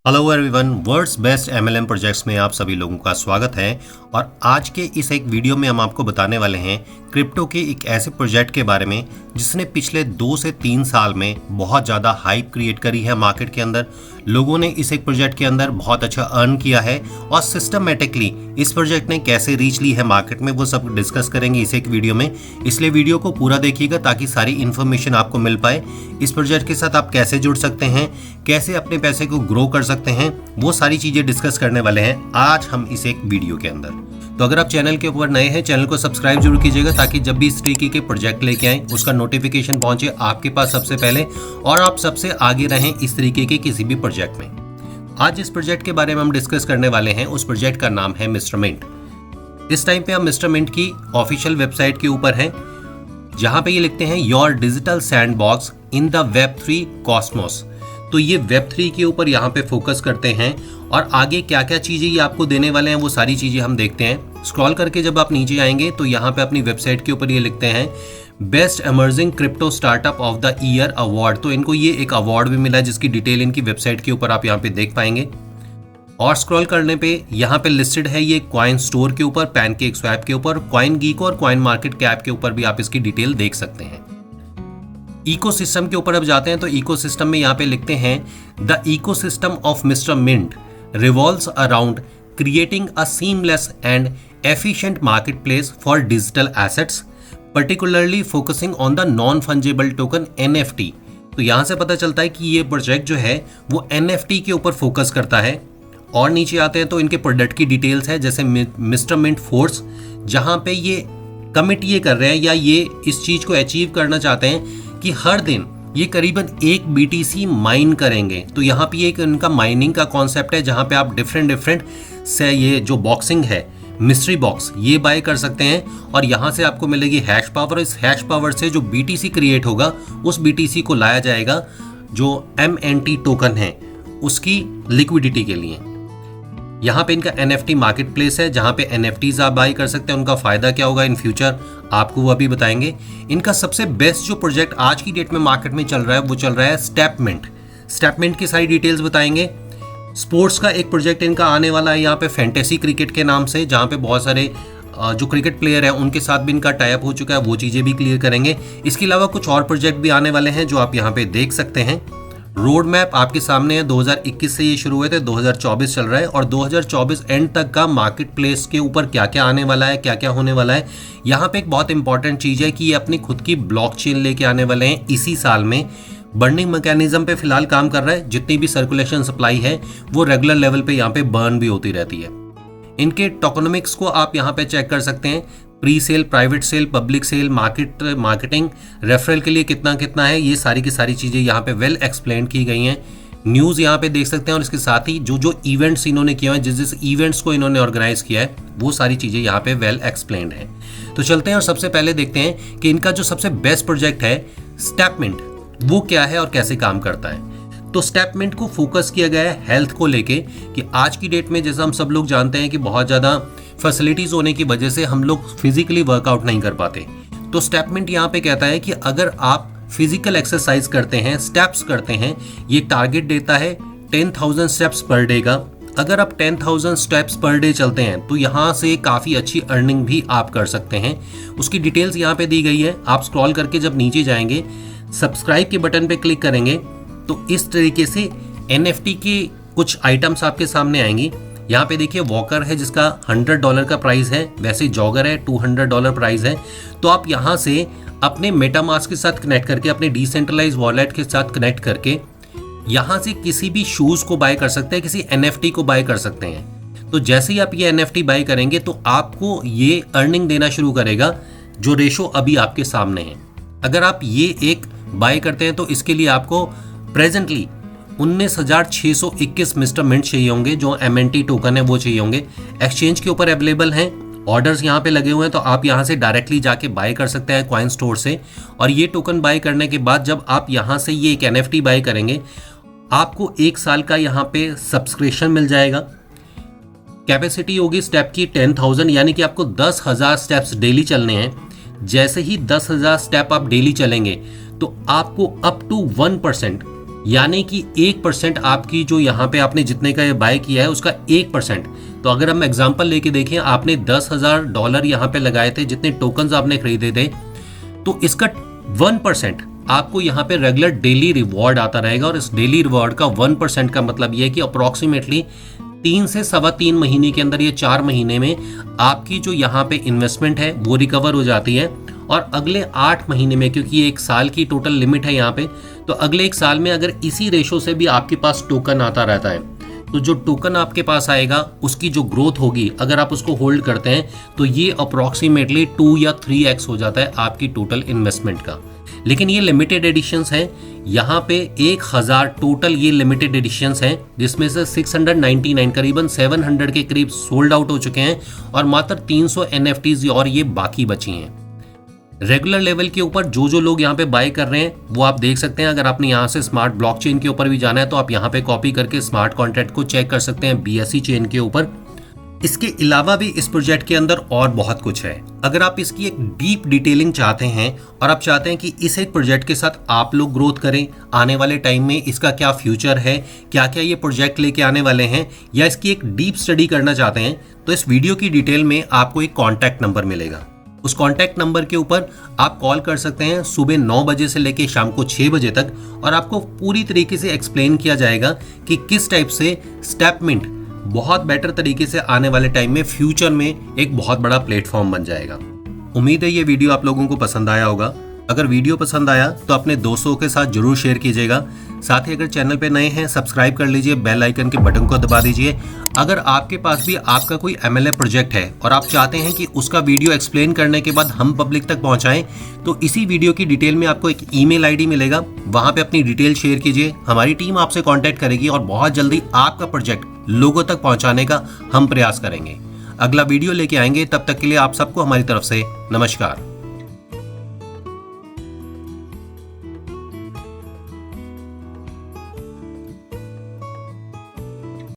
Hello everyone, world's best MLM projects में आप सभी लोगों का स्वागत है। और आज के इस एक वीडियो में हम आपको बताने वाले हैं क्रिप्टो के एक ऐसे प्रोजेक्ट के बारे में जिसने पिछले 2 से 3 साल में बहुत ज़्यादा हाइप क्रिएट करी है मार्केट के अंदर। लोगों ने इस एक प्रोजेक्ट के अंदर बहुत अच्छा अर्न किया है और सिस्टमेटिकली इस प्रोजेक्ट ने कैसे रीच ली है मार्केट में वो सब डिस्कस करेंगे इस एक वीडियो में। इसलिए वीडियो को पूरा देखिएगा ताकि सारी इन्फॉर्मेशन आपको मिल पाए। इस प्रोजेक्ट के साथ आप कैसे जुड़ सकते हैं, कैसे अपने पैसे को ग्रो कर सकते हैं, वो सारी चीज़ें डिस्कस करने वाले हैं आज हम इस एक वीडियो के अंदर। तो अगर आप चैनल के ऊपर नए हैं, चैनल को सब्सक्राइब जरूर कीजिएगा ताकि जब भी इस तरीके के प्रोजेक्ट लेके आएँ उसका नोटिफिकेशन पहुंचे आपके पास सबसे पहले और आप सबसे आगे रहें इस तरीके के किसी भी प्रोजेक्ट में। आज इस प्रोजेक्ट के बारे में हम डिस्कस करने वाले हैं। उस प्रोजेक्ट का नाम है मिस्टर मिंट। इस टाइम पे हम मिस्टर मिंट की ऑफिशियल वेबसाइट के ऊपर हैं जहां पे ये लिखते हैं your digital sandbox in the Web3 Cosmos. तो ये वेब3 के ऊपर यहाँ पे फोकस करते हैं और आगे क्या क्या चीज़ें ये आपको देने वाले हैं वो सारी चीज़ें हम देखते हैं। स्क्रॉल करके जब आप नीचे आएंगे तो यहाँ पे अपनी वेबसाइट के ऊपर ये लिखते हैं best emerging crypto startup of the year award. तो इनको ये एक अवार्ड भी मिला है जिसकी डिटेल इनकी वेबसाइट के ऊपर आप यहाँ पे देख पाएंगे। और स्क्रॉल करने पे यहाँ पे लिस्टेड है ये कॉइन स्टोर के ऊपर, पैनकेक स्वैप के ऊपर, कॉइन गीक और कॉइन मार्केट कैप के ऊपर भी आप इसकी डिटेल देख सकते हैं। इकोसिस्टम के ऊपर अब जाते हैं तो इकोसिस्टम में यहाँ पे लिखते हैं the ecosystem of Mister Mint revolves around creating a seamless and efficient marketplace for digital assets particularly focusing on the non fungible token NFT। तो यहाँ से पता चलता है कि ये प्रोजेक्ट जो है वो NFT के ऊपर फोकस करता है। और नीचे आते हैं तो इनके प्रोडक्ट की डिटेल्स है जैसे मिस्टर मिंट फोर्स, जहाँ पे ये कमिट ये कर रहे हैं या ये इस चीज़ को अचीव करना चाहते हैं कि हर दिन ये करीबन 1 BTC माइन करेंगे। तो यहाँ पे एक इनका माइनिंग का कॉन्सेप्ट है जहाँ पे आप डिफरेंट से ये जो बॉक्सिंग है मिस्ट्री बॉक्स ये बाय कर सकते हैं और यहाँ से आपको मिलेगी हैश पावर। इस हैश पावर से जो BTC क्रिएट होगा उस BTC को लाया जाएगा जो MNT टोकन है उसकी लिक्विडिटी के लिए। यहाँ पे इनका NFT मार्केट प्लेस है जहाँ पे NFTs आप बाई कर सकते हैं। उनका फ़ायदा क्या होगा इन फ्यूचर आपको वो अभी बताएंगे। इनका सबसे बेस्ट जो प्रोजेक्ट आज की डेट में मार्केट में चल रहा है वो चल रहा है स्टेपमिंट। स्टेपमिंट की सारी डिटेल्स बताएंगे। स्पोर्ट्स का एक प्रोजेक्ट इनका आने वाला है यहाँ पे फैंटेसी क्रिकेट के नाम से, जहाँ पे बहुत सारे जो क्रिकेट प्लेयर हैं उनके साथ भी इनका टाइप हो चुका है, वो चीज़ें भी क्लियर करेंगे। इसके अलावा कुछ और प्रोजेक्ट भी आने वाले हैं जो आप यहाँ पे देख सकते हैं। रोड मैप आपके सामने है। 2021 से ये शुरू हुए थे, 2024 चल रहा है और 2024 एंड तक का मार्केट प्लेस के ऊपर क्या क्या आने वाला है, क्या क्या होने वाला है। यहाँ पे एक बहुत इंपॉर्टेंट चीज़ है कि ये अपनी खुद की ब्लॉकचेन लेके आने वाले हैं इसी साल में। बर्निंग मैकेनिज्म पे फिलहाल काम कर रहा है। जितनी भी सर्कुलेशन सप्लाई है वो रेगुलर लेवल पे यहाँ पे बर्न भी होती रहती है। इनके टोकनोमिक्स को आप यहाँ पे चेक कर सकते हैं। Pre sale, private sale, public sale, marketing, referral के लिए कितना कितना है, ये सारी की सारी चीज़ें यहाँ पे वेल एक्सप्लेन की गई हैं। न्यूज़ यहाँ पे देख सकते हैं और इसके साथ ही जो जो इवेंट्स इन्होंने किए हैं, जिस इवेंट्स को इन्होंने ऑर्गेनाइज किया है वो सारी चीज़ें यहाँ पे वेल एक्सप्लेन्ड हैं। तो चलते हैं और सबसे पहले देखते हैं कि इनका जो सबसे बेस्ट प्रोजेक्ट है स्टेपमिंट वो क्या है और कैसे काम करता है। तो स्टेपमिंट को फोकस किया गया है हेल्थ को लेके कि आज की डेट में जैसा हम सब लोग जानते हैं कि बहुत ज़्यादा फैसिलिटीज होने की वजह से हम लोग फिजिकली वर्कआउट नहीं कर पाते। तो स्टेपमिंट यहाँ पे कहता है कि अगर आप फिजिकल एक्सरसाइज करते हैं, स्टेप्स करते हैं, ये टारगेट देता है 10,000 स्टेप्स पर डे का। अगर आप 10,000 स्टेप्स पर डे चलते हैं तो यहाँ से काफ़ी अच्छी अर्निंग भी आप कर सकते हैं। उसकी डिटेल्स यहाँ पे दी गई है। आप स्क्रॉल करके जब नीचे जाएंगे सब्सक्राइब के बटन पे क्लिक करेंगे तो इस तरीके से NFT के कुछ आइटम्स आपके सामने आएंगी। यहाँ पे देखिए वॉकर है जिसका $100 का प्राइस है, वैसे जॉगर है $200 प्राइस है। तो आप यहाँ से अपने मेटामास्क के साथ कनेक्ट करके, अपने डिसेंट्रलाइज वॉलेट के साथ कनेक्ट करके यहाँ से किसी भी शूज़ को बाय कर सकते हैं, किसी NFT को बाय कर सकते हैं। तो जैसे ही आप ये NFT बाय करेंगे तो आपको ये अर्निंग देना शुरू करेगा जो रेशो अभी आपके सामने है। अगर आप ये एक बाय करते हैं तो इसके लिए आपको प्रेजेंटली 19,621 मिस्टर मिंट चाहिए होंगे, जो MNT टोकन है वो चाहिए होंगे। एक्सचेंज के ऊपर अवेलेबल हैं, ऑर्डर्स यहाँ पे लगे हुए हैं तो आप यहाँ से डायरेक्टली जाके बाय कर सकते हैं कॉइन स्टोर से। और ये टोकन बाय करने के बाद जब आप यहाँ से ये एक NFT बाय करेंगे आपको 1 साल का यहाँ पे सब्सक्रिप्शन मिल जाएगा। कैपेसिटी होगी स्टेप की 10,000, यानी कि आपको 10,000 स्टेप्स डेली चलने हैं। जैसे ही 10,000 स्टेप आप डेली चलेंगे तो आपको अप टू 1% यानी कि 1% आपकी जो यहाँ पे आपने जितने का ये बाय किया है उसका 1%। तो अगर हम एग्जांपल लेके देखें, आपने $10,000 यहाँ पे लगाए थे, जितने टोकन्स आपने खरीदे थे, तो इसका 1% आपको यहाँ पे रेगुलर डेली रिवॉर्ड आता रहेगा। और इस डेली रिवॉर्ड का 1% का मतलब ये है कि अप्रॉक्सीमेटली 3 से 3.25 महीने के अंदर, ये 4 महीने में आपकी जो यहाँ पे इन्वेस्टमेंट है वो रिकवर हो जाती है। और अगले 8 महीने में, क्योंकि ये 1 साल की टोटल लिमिट है यहाँ पे, तो अगले 1 साल में अगर इसी रेशो से भी आपके पास टोकन आता रहता है, तो जो टोकन आपके पास आएगा उसकी जो ग्रोथ होगी, अगर आप उसको होल्ड करते हैं, तो ये अप्रॉक्सीमेटली 2 या 3x हो जाता है आपकी टोटल इन्वेस्टमेंट का। लेकिन ये लिमिटेड एडिशंस हैं, यहाँ पे 1000 टोटल ये लिमिटेड एडिशंस हैं, जिसमें से 699 करीबन 700 के करीब सोल्ड आउट हो चुके हैं और मात्र 300 NFTs और ये बाकी बची हैं। रेगुलर लेवल के ऊपर जो लोग यहाँ पे बाय कर रहे हैं वो आप देख सकते हैं। अगर आपने यहाँ से स्मार्ट ब्लॉकचेन के ऊपर भी जाना है तो आप यहाँ पे कॉपी करके स्मार्ट कॉन्ट्रैक्ट को चेक कर सकते हैं BSC चेन के ऊपर। इसके अलावा भी इस प्रोजेक्ट के अंदर और बहुत कुछ है। अगर आप इसकी एक डीप डिटेलिंग चाहते हैं और आप चाहते हैं कि इस एक प्रोजेक्ट के साथ आप लोग ग्रोथ करें, आने वाले टाइम में इसका क्या फ्यूचर है, क्या क्या ये प्रोजेक्ट लेके आने वाले हैं, या इसकी एक डीप स्टडी करना चाहते हैं, तो इस वीडियो की डिटेल में आपको एक कॉन्टैक्ट नंबर मिलेगा। उस कॉन्टैक्ट नंबर के ऊपर आप कॉल कर सकते हैं सुबह 9 बजे से लेकर शाम को 6 बजे तक, और आपको पूरी तरीके से एक्सप्लेन किया जाएगा कि किस टाइप से स्टेपमिंट बहुत बेटर तरीके से आने वाले टाइम में फ्यूचर में एक बहुत बड़ा प्लेटफॉर्म बन जाएगा। उम्मीद है ये वीडियो आप लोगों को पसंद आया होगा। अगर वीडियो पसंद आया तो अपने दोस्तों के साथ जरूर शेयर कीजिएगा। साथ ही अगर चैनल पे नए हैं सब्सक्राइब कर लीजिए, बेल आइकन के बटन को दबा दीजिए। अगर आपके पास भी आपका कोई MLM प्रोजेक्ट है और आप चाहते हैं कि उसका वीडियो एक्सप्लेन करने के बाद हम पब्लिक तक पहुंचाएं, तो इसी वीडियो की डिटेल में आपको एक ईमेल ID मिलेगा, वहां पे अपनी डिटेल शेयर कीजिए। हमारी टीम आपसे कॉन्टैक्ट करेगी और बहुत जल्दी आपका प्रोजेक्ट लोगों तक पहुंचाने का हम प्रयास करेंगे। अगला वीडियो लेके आएंगे, तब तक के लिए आप सबको हमारी तरफ से नमस्कार।